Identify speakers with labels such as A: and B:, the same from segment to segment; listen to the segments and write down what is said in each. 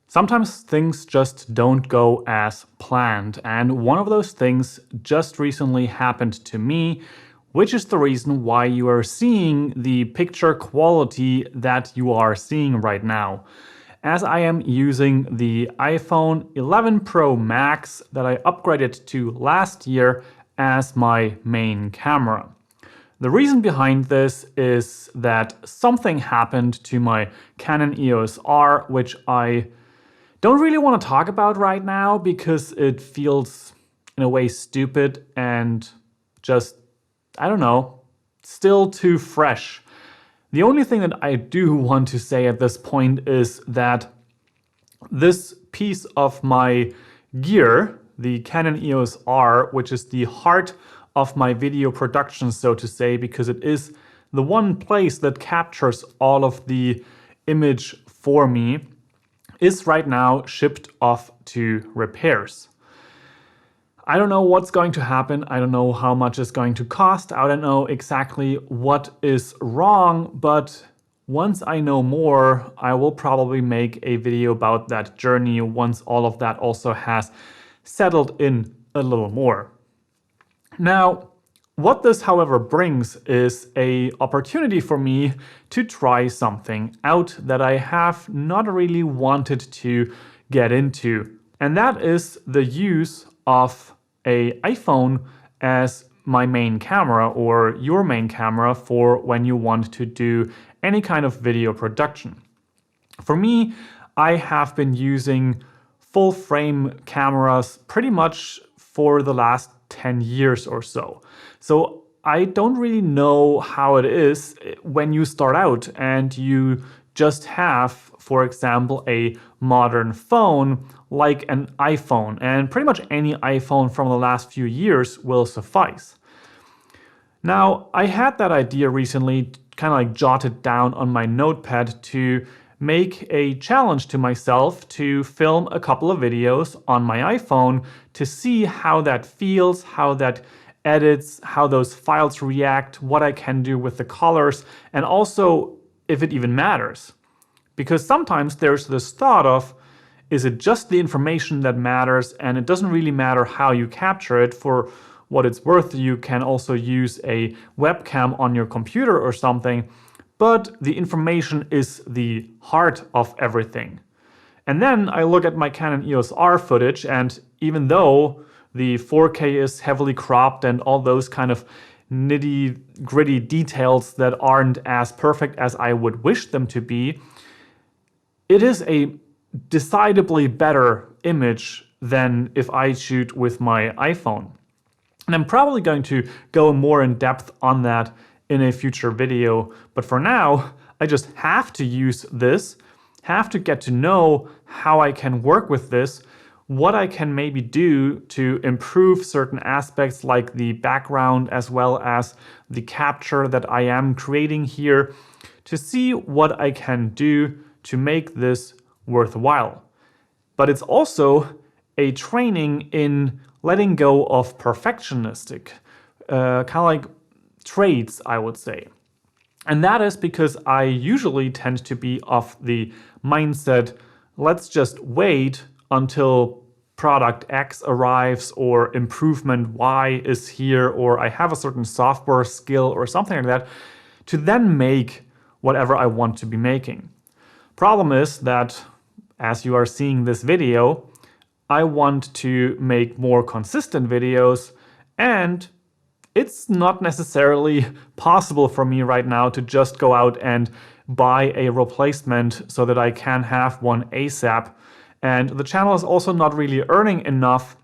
A: Sometimes things just don't go as planned, and one of those things just recently happened to me, which is the reason why you are seeing the picture quality that you are seeing right now. As I am using the iPhone 11 Pro Max that I upgraded to last year as my main camera. The reason behind this is that something happened to my Canon EOS R, which I don't really want to talk about right now because it feels in a way stupid and just, I don't know, still too fresh. The only thing that I do want to say at this point is that this piece of my gear, the Canon EOS R, which is the heart of my video production, so to say, because it is the one place that captures all of the image for me, is right now shipped off to repairs. I don't know what's going to happen. I don't know how much it's going to cost. I don't know exactly what is wrong, but once I know more, I will probably make a video about that journey once all of that also has settled in a little more. Now, what this, however, brings is an opportunity for me to try something out that I have not really wanted to get into. And that is the use of an iPhone as my main camera or your main camera for when you want to do any kind of video production. For me, I have been using full frame cameras pretty much for the last 10 years or so. So I don't really know how it is when you start out and you just have, for example, a modern phone like an iPhone, and pretty much any iPhone from the last few years will suffice. Now, I had that idea recently, kind of like jotted down on my notepad to make a challenge to myself to film a couple of videos on my iPhone to see how that feels, how that edits, how those files react, what I can do with the colors, and also if it even matters. Because sometimes there's this thought of, is it just the information that matters and it doesn't really matter how you capture it? For what it's worth, you can also use a webcam on your computer or something. But the information is the heart of everything. And then I look at my Canon EOS R footage, and even though the 4K is heavily cropped and all those kind of nitty-gritty details that aren't as perfect as I would wish them to be, it is a decidedly better image than if I shoot with my iPhone. And I'm probably going to go more in depth on that in a future video. But for now, I just have to use this, have to get to know how I can work with this, what I can maybe do to improve certain aspects like the background as well as the capture that I am creating here, to see what I can do to make this worthwhile. But it's also a training in letting go of perfectionistic, kind of like traits, I would say. And that is because I usually tend to be of the mindset, let's just wait until product X arrives or improvement Y is here, or I have a certain software skill or something like that, to then make whatever I want to be making. Problem is that, as you are seeing this video, I want to make more consistent videos, and it's not necessarily possible for me right now to just go out and buy a replacement so that I can have one ASAP. And the channel is also not really earning enough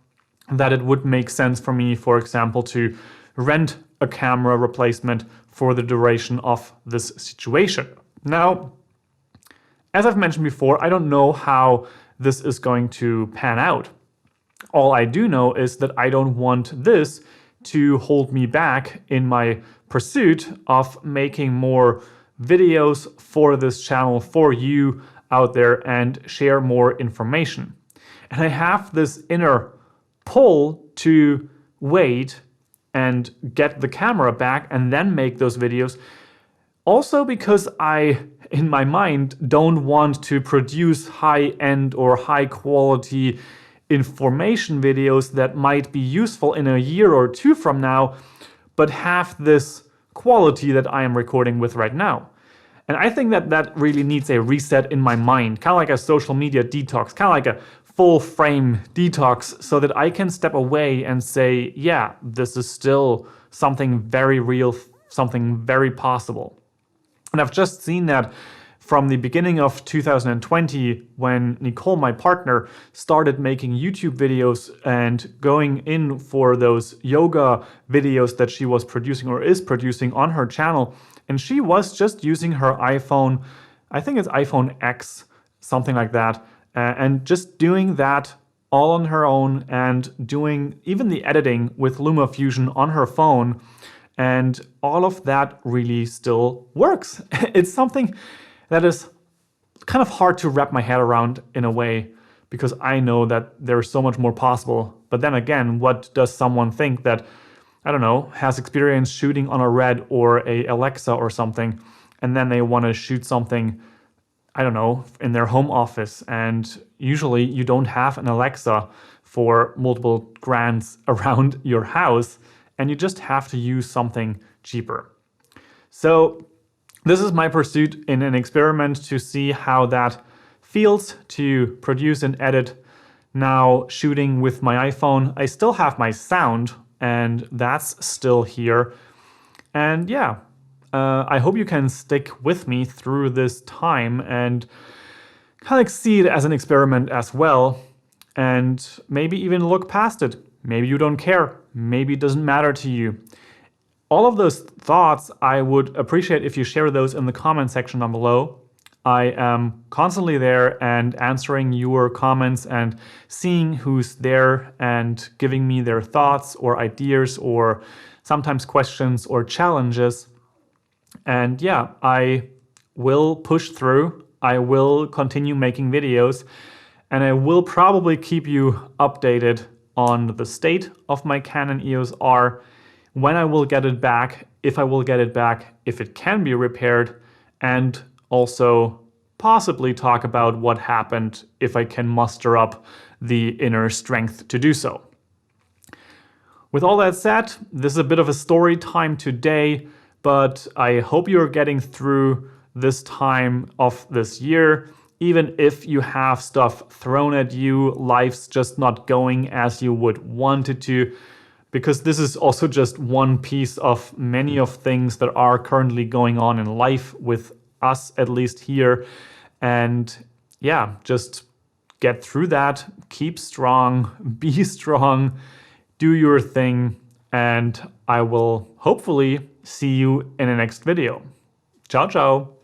A: that it would make sense for me, for example, to rent a camera replacement for the duration of this situation. Now, as I've mentioned before, I don't know how this is going to pan out. All I do know is that I don't want this to hold me back in my pursuit of making more videos for this channel for you out there and share more information. And I have this inner pull to wait and get the camera back and then make those videos Also because I, in my mind, don't want to produce high-end or high-quality information videos that might be useful in a year or two from now, but have this quality that I am recording with right now. And I think that that really needs a reset in my mind, kind of like a social media detox, kind of like a full frame detox, so that I can step away and say, yeah, this is still something very real, something very possible. And I've just seen that from the beginning of 2020, when Nicole, my partner, started making YouTube videos and going in for those yoga videos that she was producing or is producing on her channel. And she was just using her iPhone, I think it's iPhone X, something like that, and just doing that all on her own and doing even the editing with LumaFusion on her phone. And all of that really still works. It's something that is kind of hard to wrap my head around in a way, because I know that there's so much more possible. But then again, what does someone think that, I don't know, has experience shooting on a Red or a Alexa or something, and then they want to shoot something, I don't know, in their home office, and usually you don't have an Alexa for multiple grands around your house, and you just have to use something cheaper. So this is my pursuit in an experiment to see how that feels to produce and edit now shooting with my iPhone. I still have my sound, and that's still here. And yeah, I hope you can stick with me through this time and kind of see it as an experiment as well, and maybe even look past it. Maybe you don't care. Maybe it doesn't matter to you. All of those thoughts, I would appreciate if you share those in the comment section down below. I am constantly there and answering your comments and seeing who's there and giving me their thoughts or ideas or sometimes questions or challenges. And yeah, I will push through. I will continue making videos, and I will probably keep you updated on the state of my Canon EOS R, when I will get it back, if I will get it back, if it can be repaired, and also possibly talk about what happened if I can muster up the inner strength to do so. With all that said, this is a bit of a story time today, but I hope you're getting through this time of this year. Even if you have stuff thrown at you, life's just not going as you would want it to, because this is also just one piece of many of things that are currently going on in life with us, at least here. And yeah, just get through that, keep strong, be strong, do your thing, and I will hopefully see you in the next video. Ciao, ciao.